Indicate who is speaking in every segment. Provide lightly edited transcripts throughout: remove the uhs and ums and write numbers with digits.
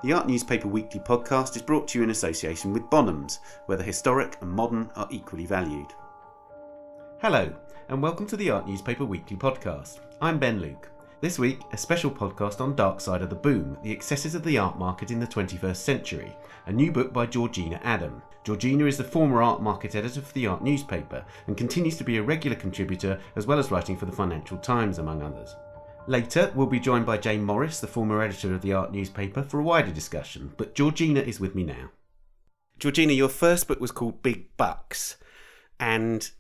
Speaker 1: The Art Newspaper Weekly podcast is brought to you in association with Bonhams, where the historic and modern are equally valued. Hello, and welcome to the Art Newspaper Weekly podcast. I'm Ben Luke. This week, a special podcast on Dark Side of the Boom, the excesses of the art market in the 21st century, a new book by Georgina Adam. Georgina is the former art market editor for the Art Newspaper and continues to be a regular contributor as well as writing for the Financial Times, among others. Later, we'll be joined by Jane Morris, the former editor of the Art Newspaper, for a wider discussion, but Georgina is with me now. Georgina, your first book was called Big Bucks, and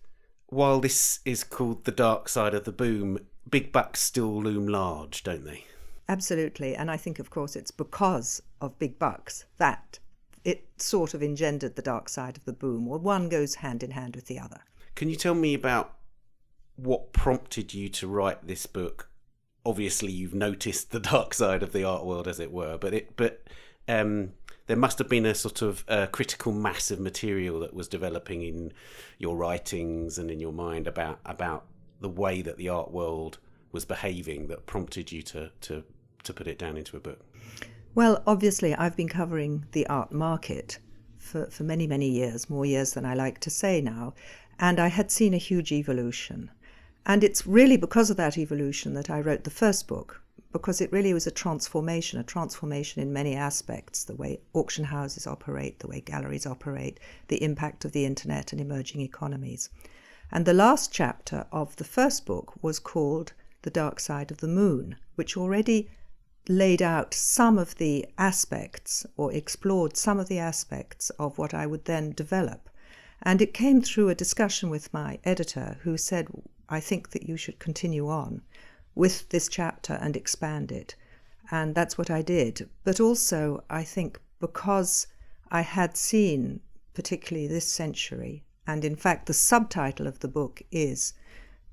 Speaker 1: while this is called The Dark Side of the Boom, big bucks still loom large, don't they?
Speaker 2: Absolutely, and I think, of course, it's because of big bucks that it sort of engendered the dark side of the boom. Well, one goes hand in hand with the other. Can
Speaker 1: you tell me about what prompted you to write this book? Obviously, you've noticed the dark side of the art world, as it were, but there must have been a sort of critical mass of material that was developing in your writings and in your mind about the way that the art world was behaving that prompted you to put it down into a book.
Speaker 2: Well, obviously, I've been covering the art market for many, many years, more years than I like to say now, and I had seen a huge evolution. And it's really because of that evolution that I wrote the first book, because it really was a transformation in many aspects, the way auction houses operate, the way galleries operate, the impact of the internet and emerging economies. And the last chapter of the first book was called The Dark Side of the Moon, which already laid out some of the aspects or explored some of the aspects of what I would then develop. And it came through a discussion with my editor, who said, I think that you should continue on with this chapter and expand it. And that's what I did. But also, I think because I had seen, particularly this century, and in fact the subtitle of the book is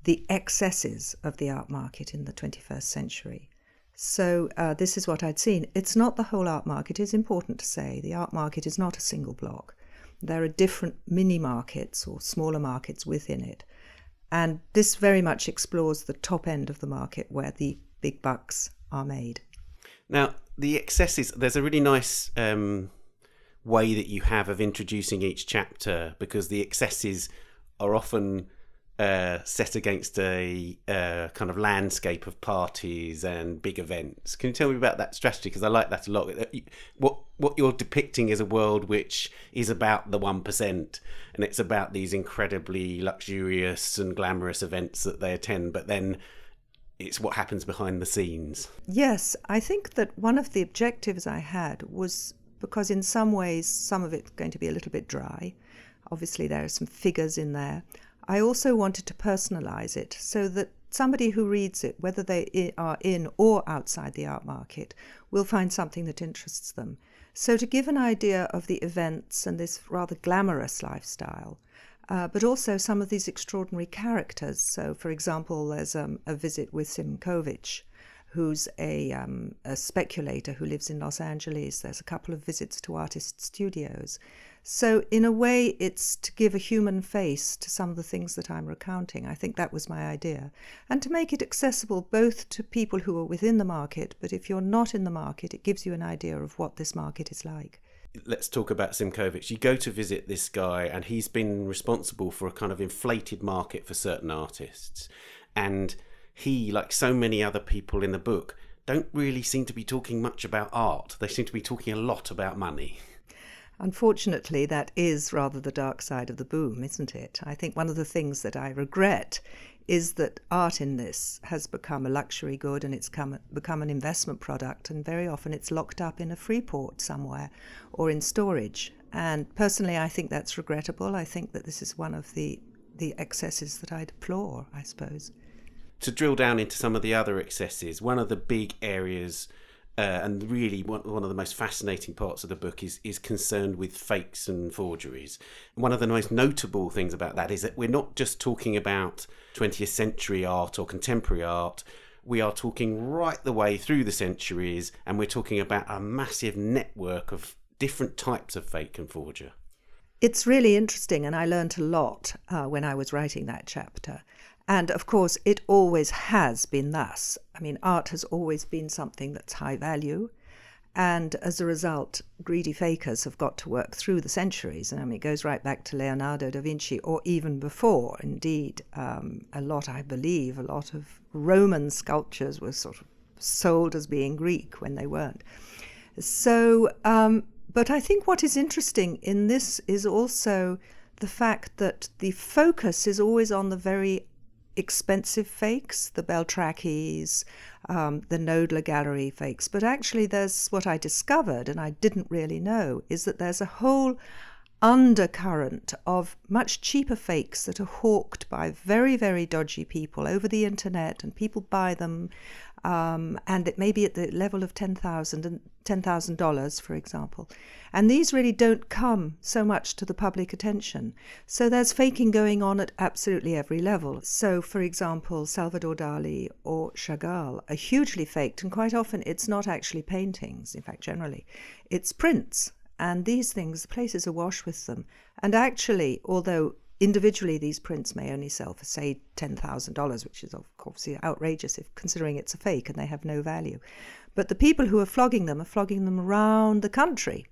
Speaker 2: The Excesses of the Art Market in the 21st Century. So this is what I'd seen. It's not the whole art market. It's important to say the art market is not a single block. There are different mini markets or smaller markets within it. And this very much explores the top end of the market where the big bucks are made.
Speaker 1: Now, the excesses, there's a really nice way that you have of introducing each chapter, because the excesses are often set against a kind of landscape of parties and big events. Can you tell me about that strategy? Because I like that a lot. What you're depicting is a world which is about the 1%, and it's about these incredibly luxurious and glamorous events that they attend, but then it's what happens behind the scenes.
Speaker 2: Yes, I think that one of the objectives I had was, because in some ways some of it's going to be a little bit dry. Obviously there are some figures in there. I also wanted to personalise it so that somebody who reads it, whether they are in or outside the art market, will find something that interests them. So to give an idea of the events and this rather glamorous lifestyle, but also some of these extraordinary characters. So, for example, there's a visit with Simkovich, who's a speculator who lives in Los Angeles. There's a couple of visits to artist studios. So in a way, it's to give a human face to some of the things that I'm recounting. I think that was my idea. And to make it accessible both to people who are within the market, but if you're not in the market, it gives you an idea of what this market is like.
Speaker 1: Let's talk about Simkovich. You go to visit this guy, and he's been responsible for a kind of inflated market for certain artists. And he, like so many other people in the book, don't really seem to be talking much about art. They seem to be talking a lot about money.
Speaker 2: Unfortunately, that is rather the dark side of the boom, isn't it? I think one of the things that I regret is that art in this has become a luxury good, and it's become an investment product, and very often it's locked up in a free port somewhere or in storage. And personally, I think that's regrettable. I think that this is one of the excesses that I deplore, I suppose.
Speaker 1: To drill down into some of the other excesses, one of the big areas and really one of the most fascinating parts of the book is concerned with fakes and forgeries. One of the most notable things about that is that we're not just talking about 20th century art or contemporary art. We are talking right the way through the centuries, and we're talking about a massive network of different types of fake and forger.
Speaker 2: It's really interesting, and I learned a lot when I was writing that chapter. And of course, it always has been thus. I mean, art has always been something that's high value, And as a result, greedy fakers have got to work through the centuries. And I mean, it goes right back to Leonardo da Vinci, or even before. Indeed, a lot of Roman sculptures were sort of sold as being Greek when they weren't. So, but I think what is interesting in this is also the fact that the focus is always on the very expensive fakes, the Beltrachis, the Knoedler Gallery fakes. But actually there's what I discovered, and I didn't really know, is that there's a whole undercurrent of much cheaper fakes that are hawked by very, very dodgy people over the internet, and people buy them, and it may be at the level of $10,000, for example. And these really don't come so much to the public attention. So there's faking going on at absolutely every level. So, for example, Salvador Dali or Chagall are hugely faked, and quite often it's not actually paintings. In fact, generally, it's prints. And these things, the place is awash with them. And actually, although individually these prints may only sell for, say, $10,000, which is obviously outrageous if considering it's a fake and they have no value. But the people who are flogging them around the country.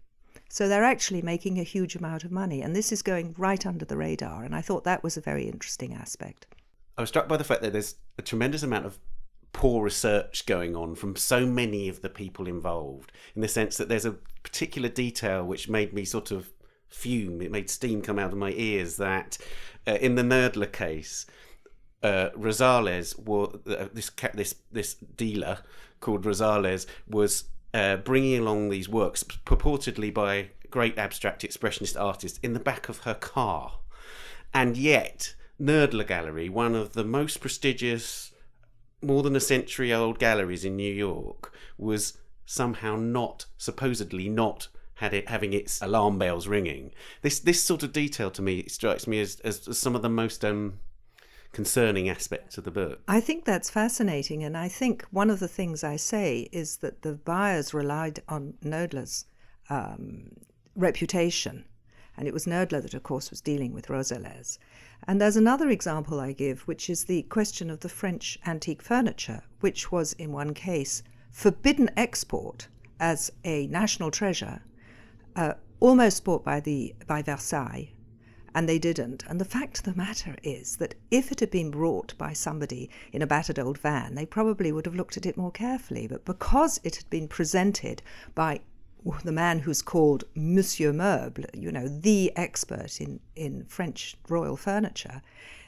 Speaker 2: So they're actually making a huge amount of money. And this is going right under the radar. And I thought that was a very interesting aspect.
Speaker 1: I was struck by the fact that there's a tremendous amount of poor research going on from so many of the people involved, in the sense that there's a particular detail which made me sort of fume. It made steam come out of my ears, that in the Knoedler case, Rosales, this dealer called Rosales, was bringing along these works purportedly by great abstract expressionist artists in the back of her car. And yet Knoedler Gallery, one of the most prestigious, more than a century-old galleries in New York, was somehow supposedly not having its alarm bells ringing. This sort of detail to me strikes me as some of the most concerning aspects of the book.
Speaker 2: I think that's fascinating, and I think one of the things I say is that the buyers relied on Knoedler's reputation, and it was Knoedler that, of course, was dealing with Rosales. And there's another example I give, which is the question of the French antique furniture, which was, in one case, forbidden export as a national treasure, almost bought by Versailles, and they didn't. And the fact of the matter is that if it had been brought by somebody in a battered old van, they probably would have looked at it more carefully. But because it had been presented by the man who's called Monsieur Meuble, the expert in French royal furniture,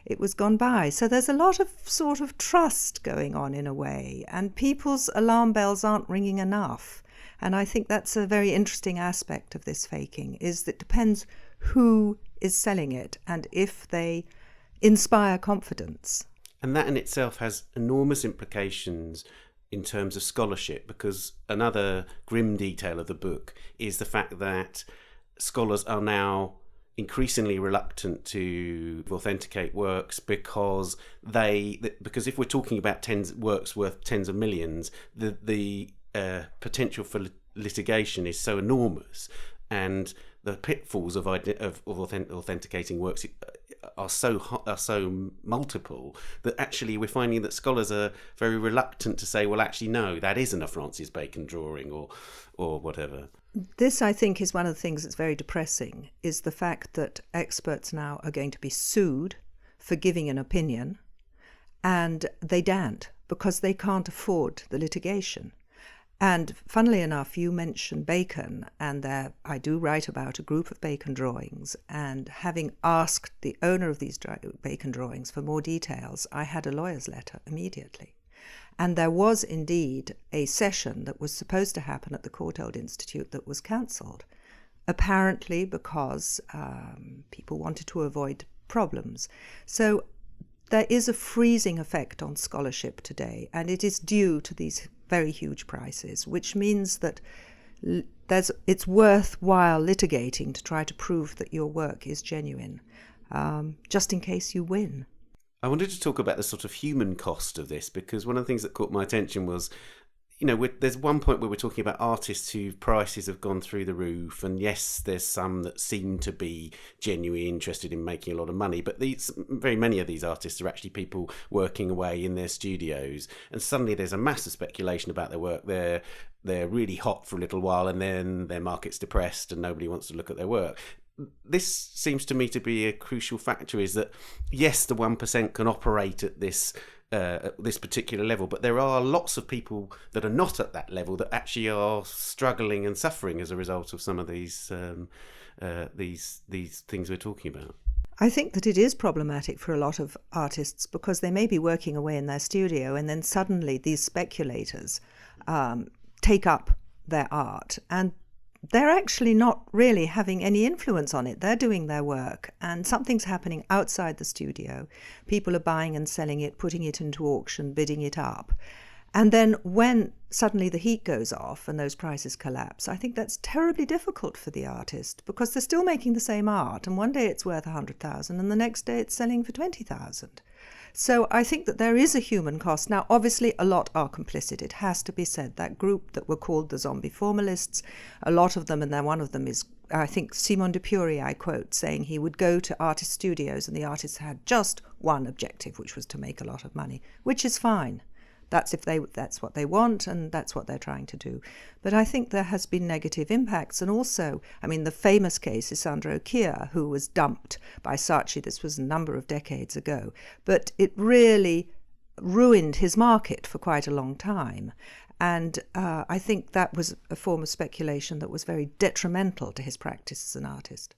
Speaker 2: it was gone by. So there's a lot of sort of trust going on in a way, and people's alarm bells aren't ringing enough. And I think that's a very interesting aspect of this faking, is that it depends who is selling it and if they inspire confidence.
Speaker 1: And that in itself has enormous implications in terms of scholarship, because another grim detail of the book is the fact that scholars are now increasingly reluctant to authenticate works because if we're talking about works worth tens of millions, the potential for litigation is so enormous, and the pitfalls of authenticating works are so multiple that actually we're finding that scholars are very reluctant to say, well, actually, no, that isn't a Francis Bacon drawing or whatever.
Speaker 2: This, I think, is one of the things that's very depressing, is the fact that experts now are going to be sued for giving an opinion, and they daren't because they can't afford the litigation. And funnily enough, you mentioned Bacon, and I do write about a group of Bacon drawings, and having asked the owner of these Bacon drawings for more details, I had a lawyer's letter immediately. And there was indeed a session that was supposed to happen at the Courtauld Institute that was cancelled, apparently because people wanted to avoid problems. So there is a freezing effect on scholarship today, and it is due to these very huge prices, which means that it's worthwhile litigating to try to prove that your work is genuine, just in case you win.
Speaker 1: I wanted to talk about the sort of human cost of this, because one of the things that caught my attention was, there's one point where we're talking about artists whose prices have gone through the roof, and yes, there's some that seem to be genuinely interested in making a lot of money, but very many of these artists are actually people working away in their studios, and suddenly there's a massive speculation about their work. they're really hot for a little while and then their market's depressed and nobody wants to look at their work. This seems to me to be a crucial factor, is that yes, the 1% can operate at this particular level, but there are lots of people that are not at that level that actually are struggling and suffering as a result of some of these things we're talking about.
Speaker 2: I think that it is problematic for a lot of artists because they may be working away in their studio and then suddenly these speculators take up their art and they're actually not really having any influence on it. They're doing their work and something's happening outside the studio. People are buying and selling it, putting it into auction, bidding it up. And then when suddenly the heat goes off and those prices collapse, I think that's terribly difficult for the artist because they're still making the same art. And one day it's worth 100,000 and the next day it's selling for 20,000. So I think that there is a human cost. Now, obviously, a lot are complicit. It has to be said. That group that were called the zombie formalists, a lot of them, and then one of them is, I think, Simon Dupuy, I quote, saying he would go to artist studios and the artists had just one objective, which was to make a lot of money, which is fine. That's what they want and that's what they're trying to do. But I think there has been negative impacts. And also, I mean, the famous case is Sandro Chia, who was dumped by Saatchi. This was a number of decades ago. But it really ruined his market for quite a long time. And I think that was a form of speculation that was very detrimental to his practice as an artist.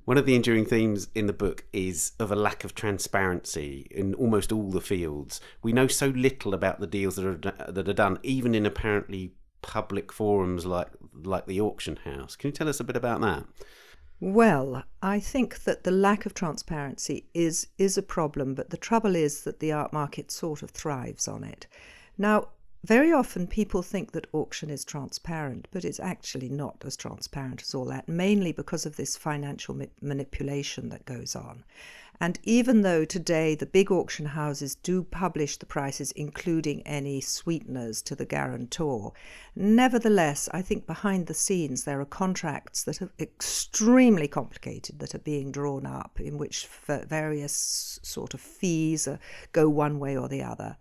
Speaker 1: One of the enduring themes in the book is of a lack of transparency in almost all the fields. We know so little about the deals that are done, even in apparently public forums like the auction house. Can you tell us a bit about that?
Speaker 2: Well, I think that the lack of transparency is a problem, but the trouble is that the art market sort of thrives on it. Now, very often people think that auction is transparent, but it's actually not as transparent as all that, mainly because of this financial manipulation that goes on. And even though today the big auction houses do publish the prices, including any sweeteners to the guarantor, nevertheless, I think behind the scenes there are contracts that are extremely complicated that are being drawn up, in which various sort of fees go one way or the other.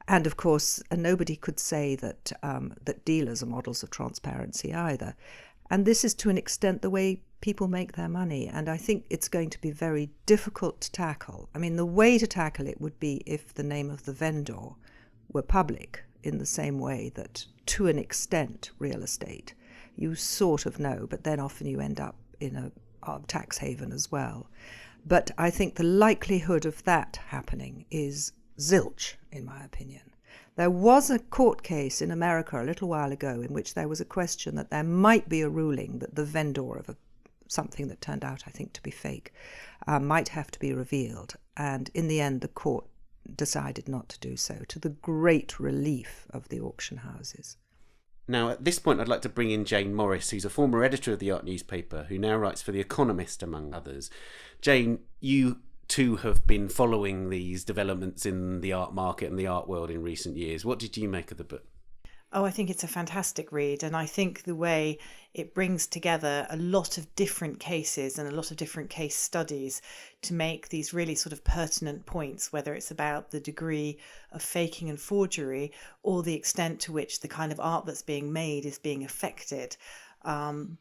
Speaker 2: And of course, nobody could say that dealers are models of transparency either. And this is to an extent the way people make their money. And I think it's going to be very difficult to tackle. I mean, the way to tackle it would be if the name of the vendor were public in the same way that, to an extent, real estate, you sort of know, but then often you end up in a tax haven as well. But I think the likelihood of that happening is zilch, in my opinion. There was a court case in America a little while ago in which there was a question that there might be a ruling that the vendor of something that turned out, I think, to be fake might have to be revealed. And in the end, the court decided not to do so, to the great relief of the auction houses.
Speaker 1: Now, at this point, I'd like to bring in Jane Morris, who's a former editor of the art newspaper, who now writes for The Economist, among others. Jane, you too have been following these developments in the art market and the art world in recent years. What did you make of the book?
Speaker 3: Oh, I think it's a fantastic read. And I think the way it brings together a lot of different cases and a lot of different case studies to make these really sort of pertinent points, whether it's about the degree of faking and forgery or the extent to which the kind of art that's being made is being affected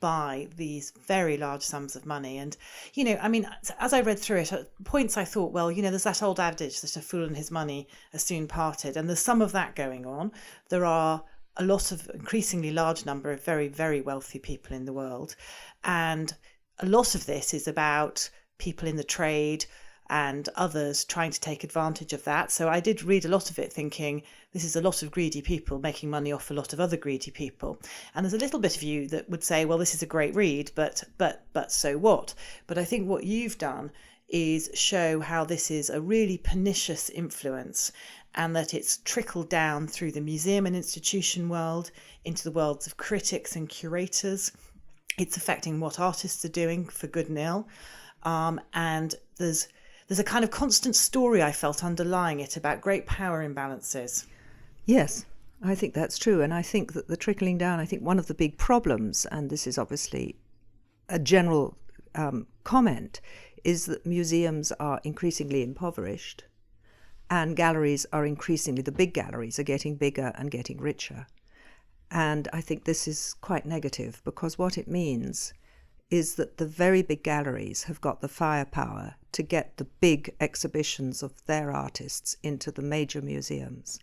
Speaker 3: by these very large sums of money. And, you know, I mean, as I read through it, at points I thought, well, you know, there's that old adage that a fool and his money are soon parted. And there's some of that going on. There are a lot of increasingly large number of very, very wealthy people in the world. And a lot of this is about people in the trade and others trying to take advantage of that. So I did read a lot of it thinking this is a lot of greedy people making money off a lot of other greedy people. And there's a little bit of you that would say, well, this is a great read, but so what? But I think what you've done is show how this is a really pernicious influence and that it's trickled down through the museum and institution world into the worlds of critics and curators. It's affecting what artists are doing for good and ill. And there's a kind of constant story I felt underlying it about great power imbalances.
Speaker 2: Yes, I think that's true. And I think that the trickling down, I think one of the big problems, and this is obviously a general comment, is that museums are increasingly impoverished and galleries are increasingly, the big galleries are getting bigger and getting richer. And I think this is quite negative, because what it means is that the very big galleries have got the firepower to get the big exhibitions of their artists into the major museums.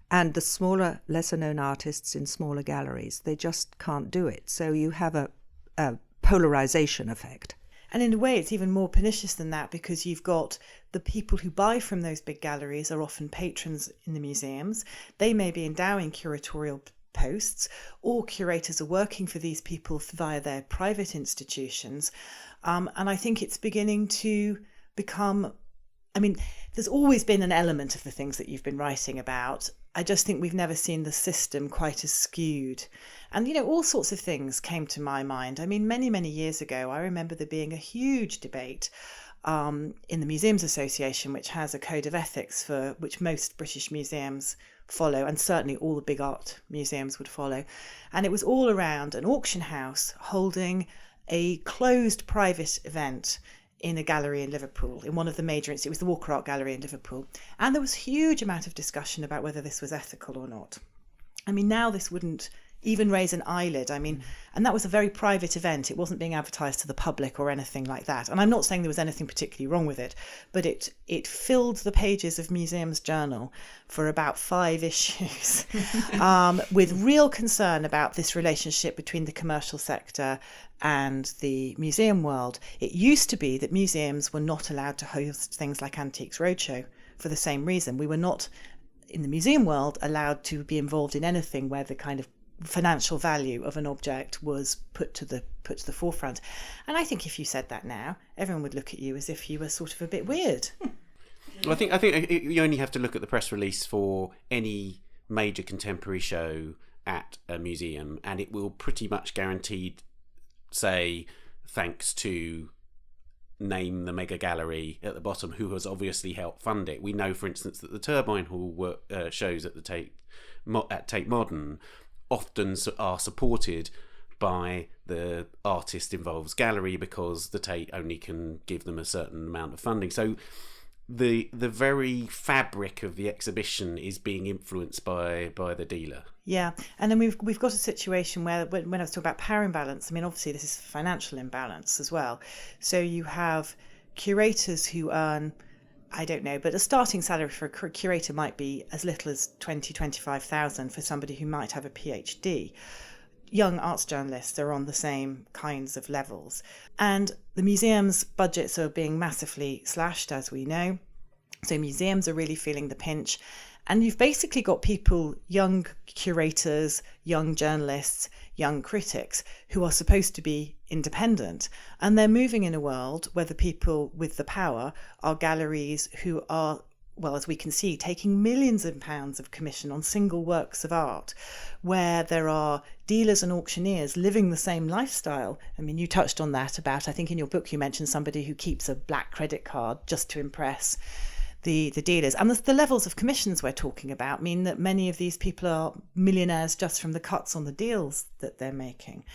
Speaker 2: And the smaller, lesser-known artists in smaller galleries, they just can't do it. So you have a polarization effect.
Speaker 3: And in a way, it's even more pernicious than that, because you've got the people who buy from those big galleries are often patrons in the museums. They may be endowing curatorial posts, or curators are working for these people via their private institutions. And I think it's beginning to become, I mean, there's always been an element of the things that you've been writing about. I just think we've never seen the system quite as skewed. And, you know, all sorts of things came to my mind. I mean, many, many years ago, I remember there being a huge debate in the Museums Association, which has a code of ethics for which most British museums follow, and certainly all the big art museums would follow. And it was all around an auction house holding a closed private event in a gallery in Liverpool, in one of the major, it was the Walker Art Gallery in Liverpool. And there was a huge amount of discussion about whether this was ethical or not. I mean, now this wouldn't even raise an eyelid. I mean, and that was a very private event. It wasn't being advertised to the public or anything like that. And I'm not saying there was anything particularly wrong with it, but it filled the pages of Museums Journal for about 5 issues with real concern about this relationship between the commercial sector and the museum world. It used to be that museums were not allowed to host things like Antiques Roadshow for the same reason. We were not, in the museum world, allowed to be involved in anything where the kind of financial value of an object was put to the forefront. And I think if you said that now, everyone would look at you as if you were sort of a bit weird.
Speaker 1: Well, I think you only have to look at the press release for any major contemporary show at a museum, and it will pretty much guaranteed say thanks to name the mega gallery at the bottom who has obviously helped fund it. We know, for instance, that the Turbine Hall shows at the Tate Modern often are supported by the artist involved's gallery, because the Tate only can give them a certain amount of funding. So the very fabric of the exhibition is being influenced by the dealer.
Speaker 3: Yeah, and then we've got a situation where, when I was talking about power imbalance, I mean, obviously this is financial imbalance as well. So you have curators who earn, I don't know, but a starting salary for a curator might be as little as 25,000 for somebody who might have a PhD. Young arts journalists are on the same kinds of levels. And the museums' budgets are being massively slashed, as we know. So museums are really feeling the pinch. And you've basically got people, young curators, young journalists, young critics, who are supposed to be independent. And they're moving in a world where the people with the power are galleries who are, well, as we can see, taking millions of pounds of commission on single works of art, where there are dealers and auctioneers living the same lifestyle. I mean, you touched on that about, I think in your book you mentioned somebody who keeps a black credit card just to impress the dealers. And the levels of commissions we're talking about mean that many of these people are millionaires just from the cuts on the deals that they're making.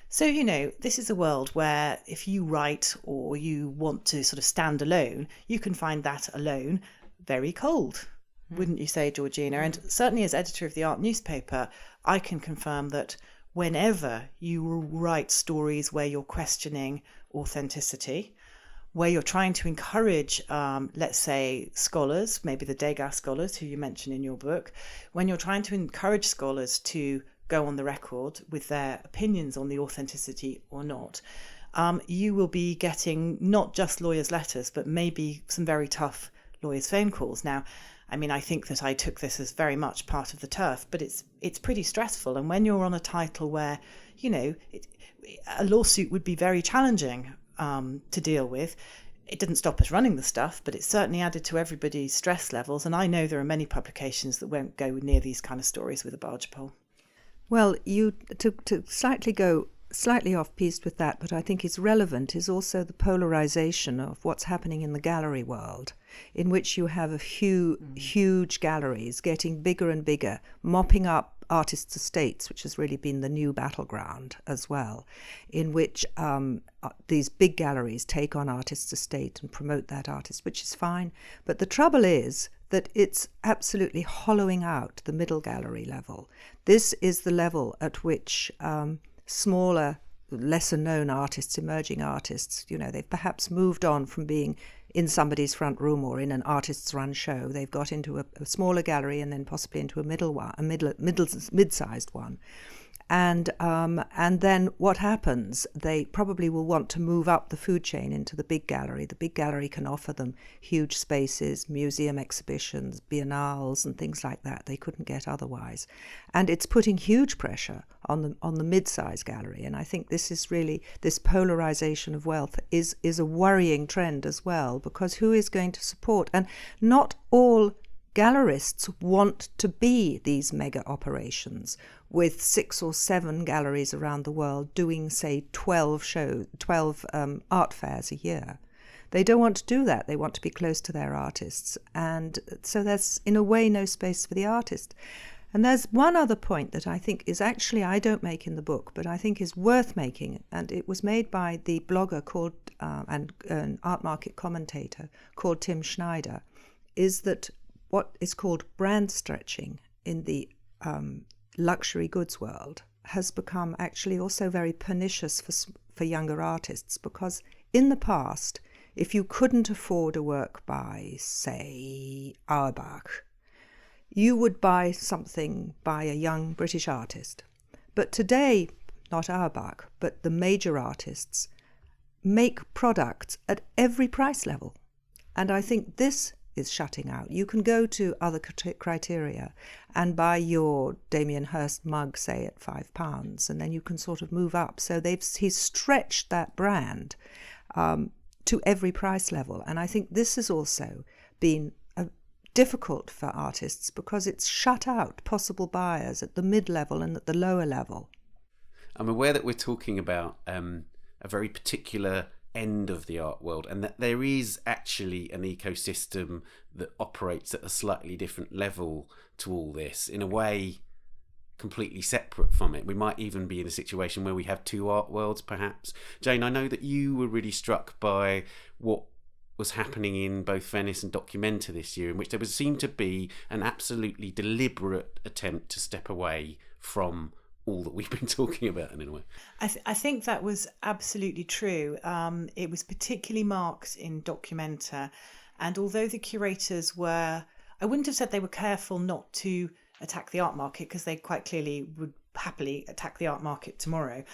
Speaker 3: So, you know, this is a world where if you write or you want to sort of stand alone, you can find that alone very cold, wouldn't you say, Georgina? And certainly as editor of the art newspaper, I can confirm that whenever you write stories where you're questioning authenticity, where you're trying to encourage, let's say, scholars, maybe the Degas scholars who you mention in your book, when you're trying to encourage scholars to go on the record with their opinions on the authenticity or not, you will be getting not just lawyers' letters, but maybe some very tough lawyers' phone calls. Now, I mean, I think that I took this as very much part of the turf, but it's pretty stressful. And when you're on a title where, you know, a lawsuit would be very challenging to deal with, it didn't stop us running the stuff, but it certainly added to everybody's stress levels. And I know there are many publications that won't go near these kind of stories with a barge pole.
Speaker 2: Well, to slightly off-piste with that, but I think is relevant, is also the polarization of what's happening in the gallery world, in which you have a huge galleries getting bigger and bigger, mopping up artists' estates, which has really been the new battleground as well, in which these big galleries take on artists' estate and promote that artist, which is fine. But the trouble is that it's absolutely hollowing out the middle gallery level. This is the level at which smaller, lesser known artists, emerging artists, they've perhaps moved on from being in somebody's front room or in an artist's run show. They've got into a smaller gallery and then possibly into a mid-sized one. And then what happens? They probably will want to move up the food chain into the big gallery. The big gallery can offer them huge spaces, museum exhibitions, biennales, and things like that they couldn't get otherwise. And it's putting huge pressure on the mid-sized gallery. And I think this polarization of wealth is a worrying trend as well, because who is going to support? And not all gallerists want to be these mega operations with 6 or 7 galleries around the world doing, say, 12 art fairs a year. They don't want to do that. They want to be close to their artists. And so there's, in a way, no space for the artist. And there's one other point that I think is actually, I don't make in the book, but I think is worth making. And it was made by the blogger called, and an art market commentator called Tim Schneider, is that what is called brand stretching in the luxury goods world has become actually also very pernicious for younger artists, because in the past, if you couldn't afford a work by, say, Auerbach, you would buy something by a young British artist. But today, not Auerbach, but the major artists make products at every price level. And I think this is shutting out. You can go to other criteria and buy your Damien Hirst mug, say, at £5, and then you can sort of move up. So he's stretched that brand to every price level. And I think this has also been difficult for artists because it's shut out possible buyers at the mid-level and at the lower level.
Speaker 1: I'm aware that we're talking about a very particular end of the art world, and that there is actually an ecosystem that operates at a slightly different level to all this, in a way completely separate from it. We might even be in a situation where we have 2 art worlds, perhaps. Jane, I know that you were really struck by what was happening in both Venice and Documenta this year, in which there seemed to be an absolutely deliberate attempt to step away from all that we've been talking about in a way.
Speaker 3: I think that was absolutely true. It was particularly marked in Documenta, and although the curators were, I wouldn't have said they were careful not to attack the art market, because they quite clearly would happily attack the art market tomorrow,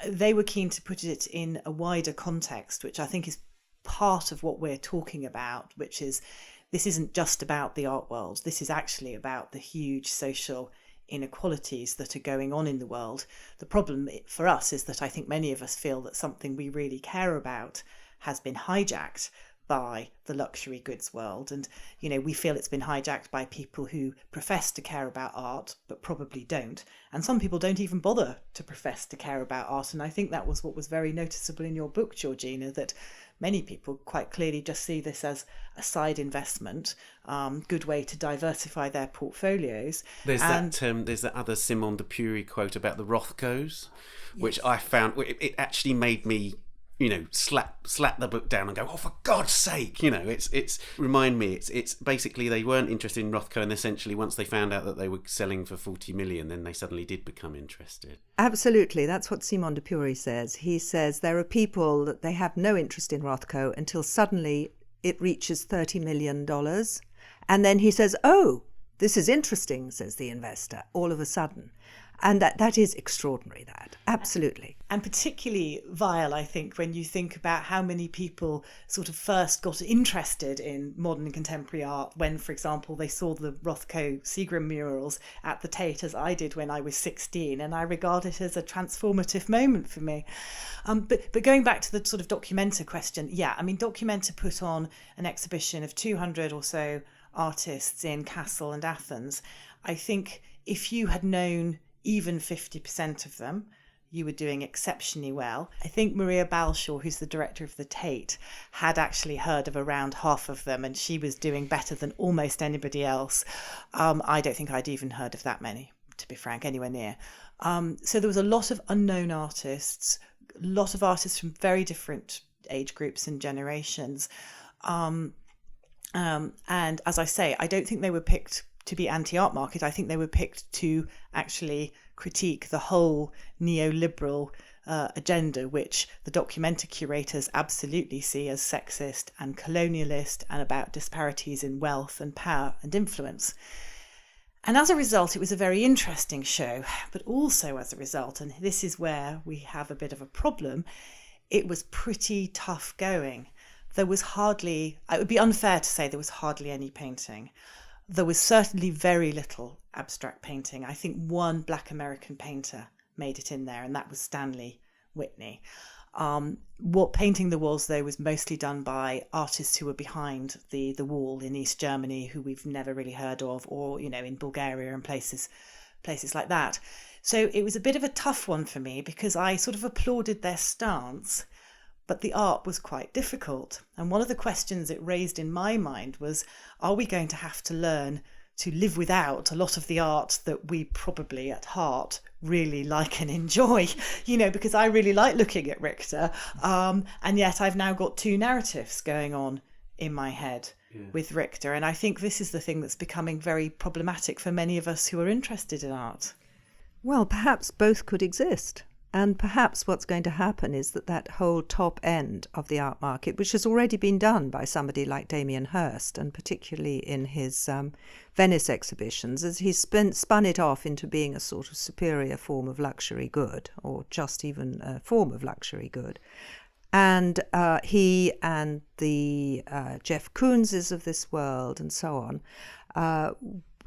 Speaker 3: they were keen to put it in a wider context, which I think is part of what we're talking about, which is this isn't just about the art world. This is actually about the huge social inequalities that are going on in the world. The problem for us is that I think many of us feel that something we really care about has been hijacked by the luxury goods world. And, we feel it's been hijacked by people who profess to care about art, but probably don't. And some people don't even bother to profess to care about art. And I think that was what was very noticeable in your book, Georgina, that many people quite clearly just see this as a side investment, good way to diversify their portfolios.
Speaker 1: There's that other Simone de Pury quote about the Rothkos, which I found, it actually made me, slap the book down and go, oh, for God's sake, it's basically they weren't interested in Rothko, and essentially once they found out that they were selling for 40 million, then they suddenly did become interested. Absolutely.
Speaker 2: That's what Simone de Pury says. He says there are people that they have no interest in Rothko until suddenly it reaches $30 million. And then he says, oh, this is interesting, says the investor, all of a sudden. And that is extraordinary, that. Absolutely.
Speaker 3: And particularly vile, I think, when you think about how many people sort of first got interested in modern and contemporary art when, for example, they saw the Rothko Seagram murals at the Tate, as I did when I was 16, and I regard it as a transformative moment for me. But going back to the sort of Documenta question, Documenta put on an exhibition of 200 or so artists in Kassel and Athens. I think if you had known even 50% of them, you were doing exceptionally well. I think Maria Balshaw, who's the director of the Tate, had actually heard of around half of them, and she was doing better than almost anybody else. I don't think I'd even heard of that many, to be frank, anywhere near. So there was a lot of unknown artists, a lot of artists from very different age groups and generations. And as I say, I don't think they were picked to be anti-art market. I think they were picked to actually critique the whole neoliberal agenda, which the Documenta curators absolutely see as sexist and colonialist and about disparities in wealth and power and influence. And as a result, it was a very interesting show, but also as a result, and this is where we have a bit of a problem, it was pretty tough going. There was hardly, it would be unfair to say there was hardly any painting. There was certainly very little abstract painting. I think one Black American painter made it in there, and that was Stanley Whitney. What painting there was, though, was mostly done by artists who were behind the wall in East Germany, who we've never really heard of, or, in Bulgaria and places like that. So it was a bit of a tough one for me because I sort of applauded their stance, but the art was quite difficult. And one of the questions it raised in my mind was, are we going to have to learn to live without a lot of the art that we probably at heart really like and enjoy, because I really like looking at Richter. And yet I've now got two narratives going on in my head with Richter. And I think this is the thing that's becoming very problematic for many of us who are interested in art.
Speaker 2: Well, perhaps both could exist. And perhaps what's going to happen is that whole top end of the art market, which has already been done by somebody like Damien Hirst, and particularly in his Venice exhibitions, as he's spun it off into being a sort of superior form of luxury good, or just even a form of luxury good. And he and the Jeff Koonses of this world and so on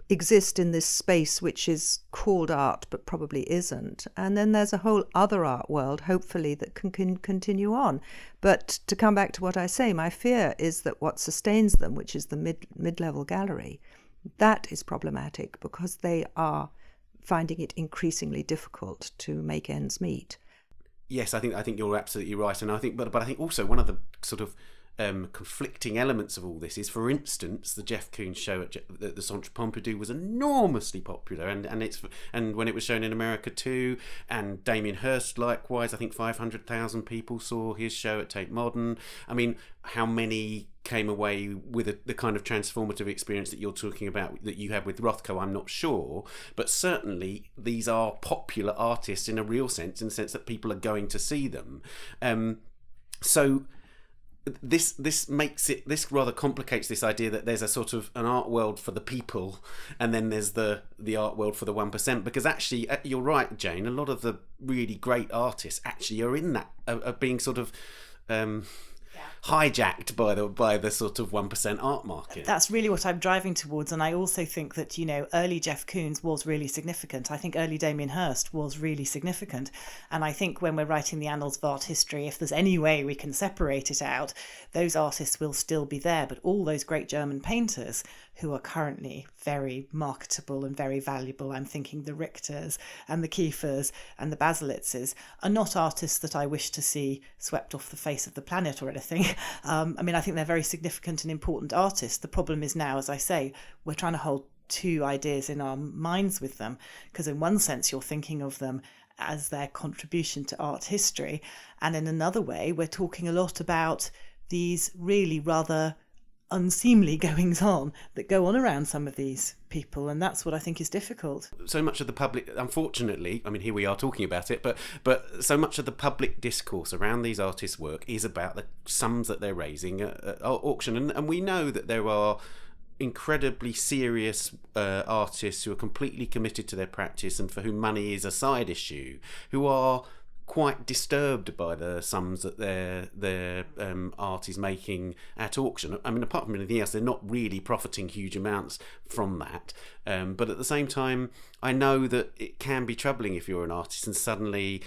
Speaker 2: exist in this space which is called art but probably isn't. And then there's a whole other art world, hopefully, that can continue on. But to come back to what I say, my fear is that what sustains them, which is the mid-level gallery, that is problematic because they are finding it increasingly difficult to make ends meet.
Speaker 1: Yes, I think you're absolutely right, and I think, but I think also one of the sort of conflicting elements of all this is, for instance, the Jeff Koons show at the Centre Pompidou was enormously popular, and when it was shown in America too, and Damien Hirst likewise. I think 500,000 people saw his show at Tate Modern. I mean, how many came away with the kind of transformative experience that you're talking about that you had with Rothko, I'm not sure, but certainly these are popular artists in a real sense, in the sense that people are going to see them. So this makes it, this rather complicates this idea that there's a sort of an art world for the people and then there's the art world for the 1%, because actually you're right, Jane, a lot of the really great artists actually are in that, are being sort of hijacked by the sort of 1% art market.
Speaker 3: That's really what I'm driving towards, and I also think that, early Jeff Koons was really significant. I think early Damien Hirst was really significant, and I think when we're writing the annals of art history, if there's any way we can separate it out, those artists will still be there, but all those great German painters who are currently very marketable and very valuable, I'm thinking the Richters and the Kiefers and the Basilitzes, are not artists that I wish to see swept off the face of the planet or anything. I think they're very significant and important artists. The problem is now, as I say, we're trying to hold two ideas in our minds with them, because in one sense you're thinking of them as their contribution to art history, and in another way we're talking a lot about these really rather unseemly goings on that go on around some of these people, and that's what I think is difficult.
Speaker 1: So much of the public, unfortunately, I mean, here we are talking about it, but so much of the public discourse around these artists' work is about the sums that they're raising at auction, and we know that there are incredibly serious artists who are completely committed to their practice and for whom money is a side issue, who are quite disturbed by the sums that their art is making at auction. I mean, apart from anything else, they're not really profiting huge amounts from that. But at the same time, I know that it can be troubling if you're an artist and suddenly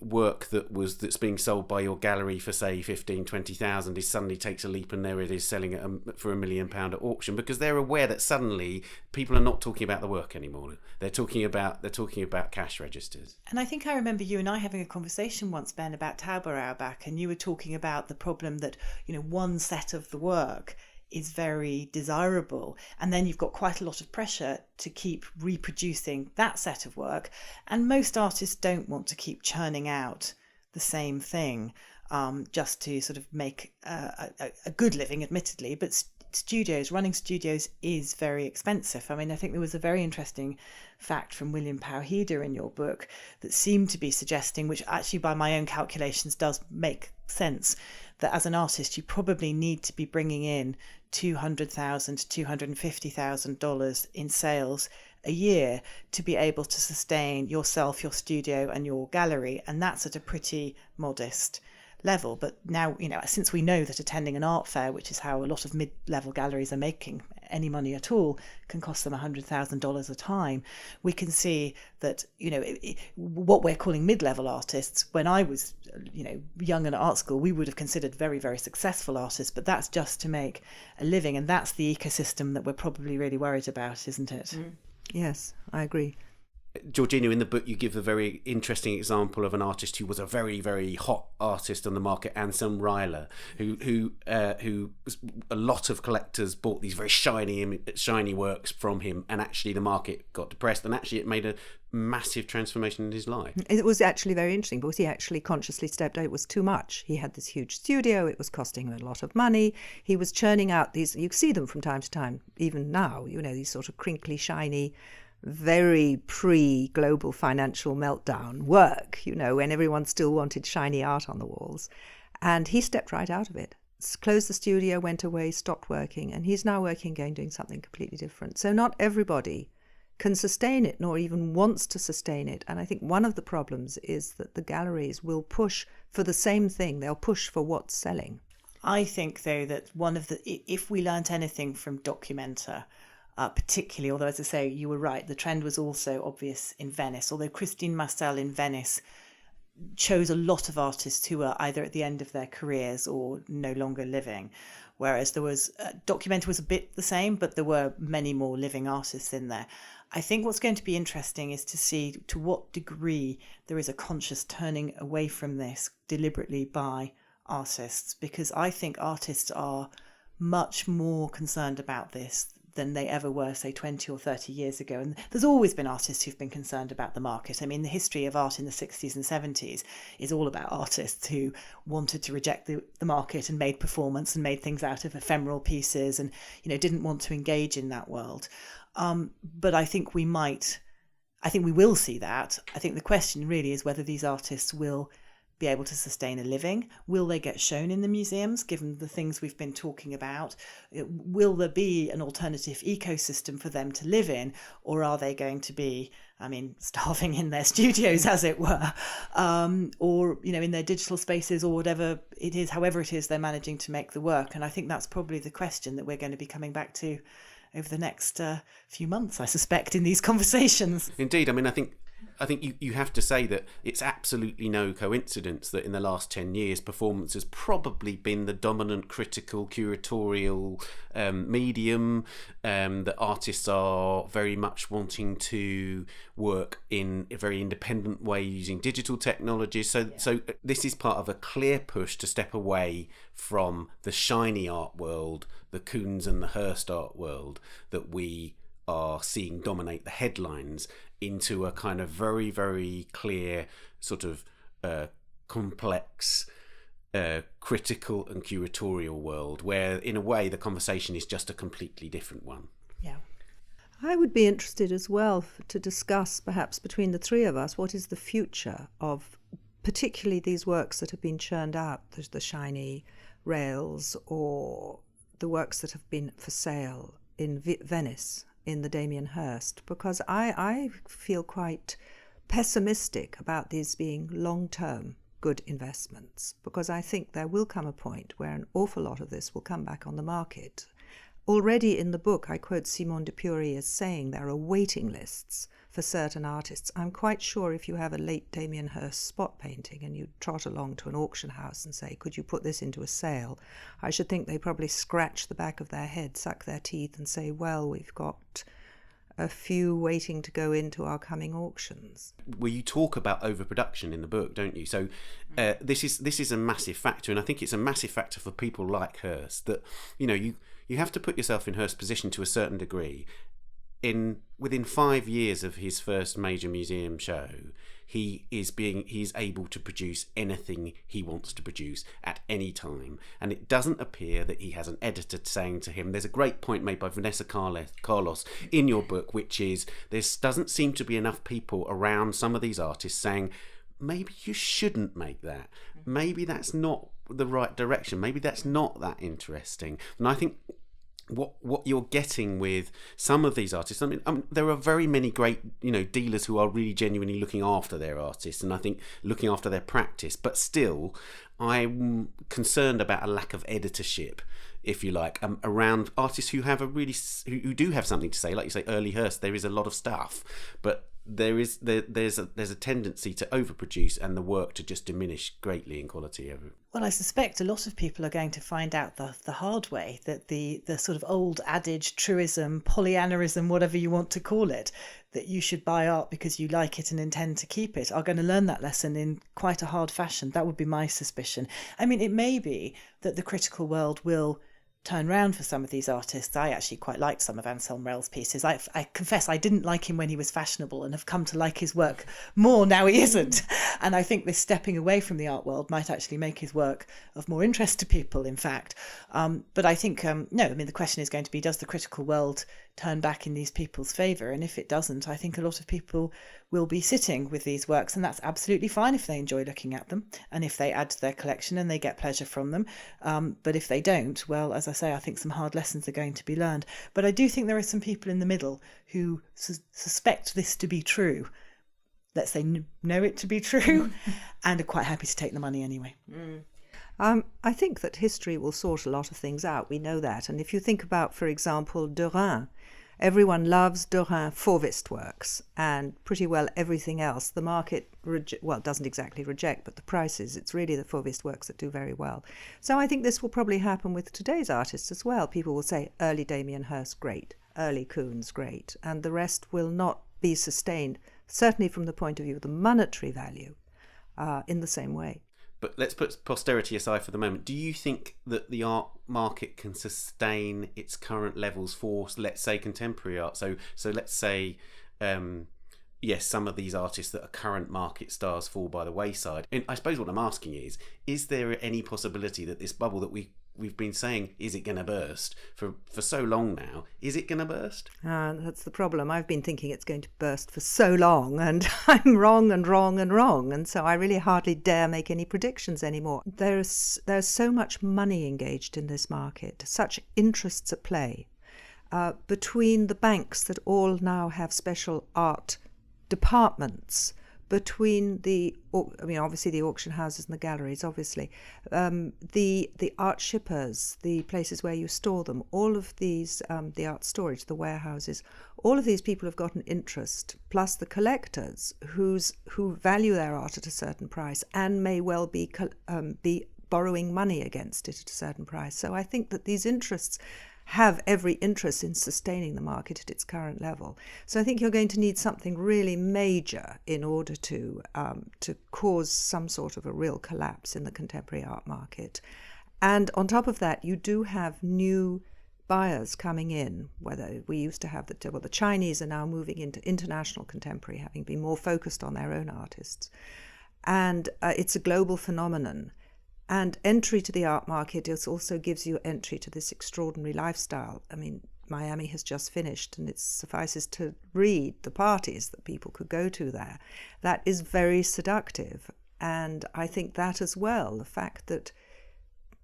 Speaker 1: work that's being sold by your gallery for say 15,000-20,000 is suddenly takes a leap, and there it is selling it for £1 million at auction, because they're aware that suddenly people are not talking about the work anymore. They're talking about cash registers.
Speaker 3: And I think I remember you and I having a conversation once, Ben, about Tauber Auerbach, and you were talking about the problem that one set of the work is very desirable. And then you've got quite a lot of pressure to keep reproducing that set of work. And most artists don't want to keep churning out the same thing just to sort of make a good living, admittedly. But running studios is very expensive. I mean, I think there was a very interesting fact from William Powhida in your book that seemed to be suggesting, which actually by my own calculations does make sense, that as an artist you probably need to be bringing in $200,000 to $250,000 in sales a year to be able to sustain yourself, your studio and your gallery, and that's at a pretty modest level. But now, since we know that attending an art fair, which is how a lot of mid-level galleries are making any money at all, can cost them $100,000 a time, we can see that, what we're calling mid-level artists, when I was, young and at art school, we would have considered very, very successful artists, but that's just to make a living. And that's the ecosystem that we're probably really worried about, isn't it?
Speaker 2: Mm. Yes, I agree.
Speaker 1: Georgina, in the book you give a very interesting example of an artist who was a very, very hot artist on the market, Anselm Reiler, who a lot of collectors bought these very shiny works from him, and actually the market got depressed, and actually it made a massive transformation in his life.
Speaker 2: It was actually very interesting because he actually consciously stepped out. It was too much. He had this huge studio. It was costing him a lot of money. He was churning out these, you see them from time to time, even now, these sort of crinkly, shiny, very pre-global financial meltdown work, when everyone still wanted shiny art on the walls. And he stepped right out of it, closed the studio, went away, stopped working, and he's now working again doing something completely different. So not everybody can sustain it, nor even wants to sustain it. And I think one of the problems is that the galleries will push for the same thing. They'll push for what's selling.
Speaker 3: I think, though, that if we learnt anything from Documenta, particularly, although, as I say, you were right, the trend was also obvious in Venice, although Christine Marcel in Venice chose a lot of artists who were either at the end of their careers or no longer living, whereas Documenta was a bit the same, but there were many more living artists in there. I think what's going to be interesting is to see to what degree there is a conscious turning away from this deliberately by artists, because I think artists are much more concerned about this than they ever were, say, 20 or 30 years ago. And there's always been artists who've been concerned about the market. I mean, the history of art in the 60s and 70s is all about artists who wanted to reject the market and made performance and made things out of ephemeral pieces and, didn't want to engage in that world. But I think we will see that. I think the question really is whether these artists will be able to sustain a living. Will they get shown in the museums, given the things we've been talking about? Will there be an alternative ecosystem for them to live in, or are they going to be, starving in their studios, as it were, or, in their digital spaces or whatever it is, however it is they're managing to make the work? And I think that's probably the question that we're going to be coming back to over the next few months, I suspect, in these conversations.
Speaker 1: Indeed. I think you have to say that it's absolutely no coincidence that in the last 10 years performance has probably been the dominant critical curatorial medium, that artists are very much wanting to work in a very independent way using digital technologies. So this is part of a clear push to step away from the shiny art world, the Koons and the Hearst art world that we are seeing dominate the headlines, into a kind of very, very clear sort of complex critical and curatorial world where in a way the conversation is just a completely different one.
Speaker 2: Yeah. I would be interested as well to discuss perhaps between the three of us what is the future of particularly these works that have been churned out, the shiny rails or the works that have been for sale in Venice in the Damien Hirst, because I feel quite pessimistic about these being long-term good investments, because I think there will come a point where an awful lot of this will come back on the market. Already in the book, I quote Simone de Pury as saying there are waiting lists for certain artists. I'm quite sure if you have a late Damien Hirst spot painting and you trot along to an auction house and say, could you put this into a sale? I should think they probably scratch the back of their head, suck their teeth and say, well, we've got a few waiting to go into our coming auctions.
Speaker 1: Well, you talk about overproduction in the book, don't you? So this is a massive factor, and I think it's a massive factor for people like Hirst that, you have to put yourself in Hirst's position to a certain degree. Within 5 years of his first major museum show, he's able to produce anything he wants to produce at any time, and it doesn't appear that he has an editor saying to him. There's a great point made by Vanessa Carlos in your book, which is there doesn't seem to be enough people around some of these artists saying, maybe you shouldn't make that, maybe that's not the right direction, maybe that's not that interesting. And I think what you're getting with some of these artists, I mean, there are very many great, dealers who are really genuinely looking after their artists, and I think looking after their practice. But still, I'm concerned about a lack of editorship, if you like, around artists who have who do have something to say. Like you say, early Hirst, there is a lot of stuff, but there's a tendency to overproduce and the work to just diminish greatly in quality.
Speaker 3: Well, I suspect a lot of people are going to find out the hard way that the sort of old adage, truism, Pollyannaism, whatever you want to call it, that you should buy art because you like it and intend to keep it, are going to learn that lesson in quite a hard fashion. That would be my suspicion. I mean, it may be that the critical world will turn round for some of these artists. I actually quite liked some of Anselm Rell's pieces. I confess I didn't like him when he was fashionable and have come to like his work more now he isn't. And I think this stepping away from the art world might actually make his work of more interest to people, in fact. But I think, the question is going to be, does the critical world turn back in these people's favour? And if it doesn't, I think a lot of people will be sitting with these works, and that's absolutely fine if they enjoy looking at them and if they add to their collection and they get pleasure from them. But if they don't, well, as I say, I think some hard lessons are going to be learned. But I do think there are some people in the middle who suspect this to be true. Let's say know it to be true and are quite happy to take the money anyway.
Speaker 2: I think that history will sort a lot of things out. We know that. And if you think about, for example, Derain, everyone loves Derain Fauvist works, and pretty well everything else. The market, doesn't exactly reject, but the prices, it's really the Fauvist works that do very well. So I think this will probably happen with today's artists as well. People will say early Damien Hirst, great. Early Koons, great. And the rest will not be sustained, certainly from the point of view of the monetary value, in the same way.
Speaker 1: But let's put posterity aside for the moment. Do you think that the art market can sustain its current levels for, let's say, contemporary art? So let's say, yes, some of these artists that are current market stars fall by the wayside. And I suppose what I'm asking is there any possibility that this bubble that we've been saying, is it going to burst for so long now? Is it going to burst?
Speaker 2: That's the problem. I've been thinking it's going to burst for so long, and I'm wrong and wrong and wrong. And so I really hardly dare make any predictions anymore. There's so much money engaged in this market, such interests at play, between the banks that all now have special art departments, between obviously the auction houses and the galleries, obviously, the art shippers, the places where you store them, all of these, the art storage, the warehouses, all of these people have got an interest, plus the collectors who value their art at a certain price and may well be borrowing money against it at a certain price. So I think that these interests have every interest in sustaining the market at its current level. So I think you're going to need something really major in order to cause some sort of a real collapse in the contemporary art market. And on top of that, you do have new buyers coming in, whether we used to have the Chinese are now moving into international contemporary, having been more focused on their own artists. And it's a global phenomenon. And entry to the art market also gives you entry to this extraordinary lifestyle. I mean, Miami has just finished, and it suffices to read the parties that people could go to there. That is very seductive. And I think that as well, the fact that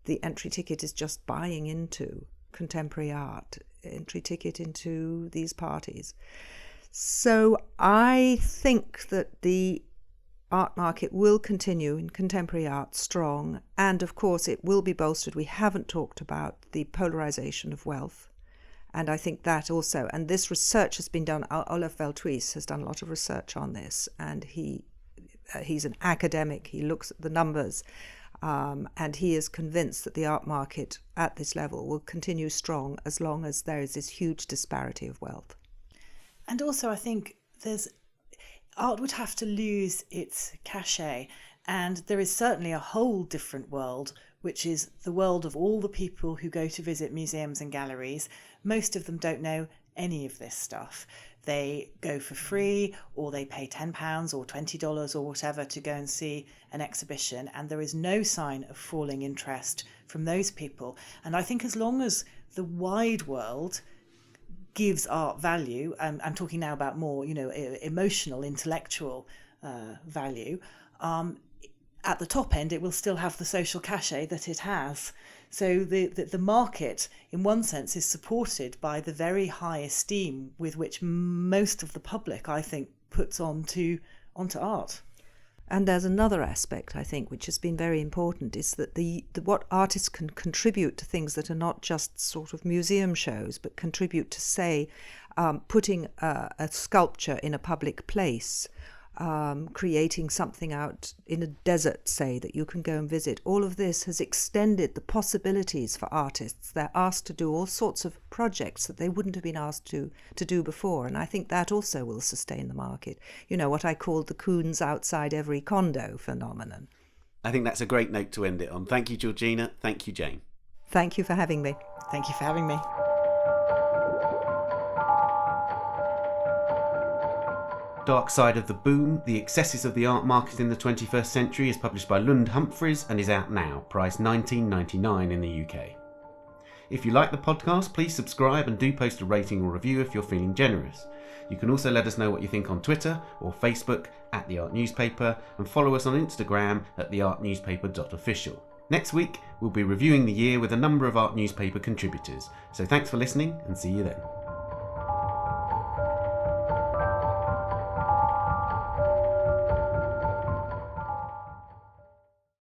Speaker 2: the entry ticket is just buying into contemporary art, entry ticket into these parties. So I think that the art market will continue in contemporary art strong, and of course it will be bolstered. We haven't talked about the polarization of wealth, and I think that also, and this research has been done. Olaf Velthuis has done a lot of research on this, and he's an academic. He looks at the numbers, and he is convinced that the art market at this level will continue strong as long as there is this huge disparity of wealth.
Speaker 3: And also I think art would have to lose its cachet And there is certainly a whole different world, which is the world of all the people who go to visit museums and galleries. Most of them don't know any of this stuff. They go for free, or they pay £10 or $20 or whatever to go and see an exhibition, and there is no sign of falling interest from those people. And I think as long as the wide world gives art value, I'm talking now about more, emotional, intellectual value, at the top end it will still have the social cachet that it has. So the market, in one sense, is supported by the very high esteem with which most of the public, I think, puts onto art.
Speaker 2: And there's another aspect, I think, which has been very important, is that what artists can contribute to things that are not just sort of museum shows, but contribute to, say, putting a sculpture in a public place, creating something out in a desert, say, that you can go and visit. All of this has extended the possibilities for artists. They're asked to do all sorts of projects that they wouldn't have been asked to do before, and I think that also will sustain the market. What I called the coons outside every condo phenomenon.
Speaker 1: I think that's a great note to end it on. Thank you, Georgina. Thank you, Jane.
Speaker 2: Thank you for having me.
Speaker 3: Thank you for having me.
Speaker 1: Dark Side of the Boom, The Excesses of the Art Market in the 21st Century is published by Lund Humphreys and is out now, priced $19.99 in the UK. If you like the podcast, please subscribe and do post a rating or review if you're feeling generous. You can also let us know what you think on Twitter or Facebook at The Art Newspaper, and follow us on Instagram at theartnewspaper.official. Next week, we'll be reviewing the year with a number of Art Newspaper contributors, so thanks for listening and see you then.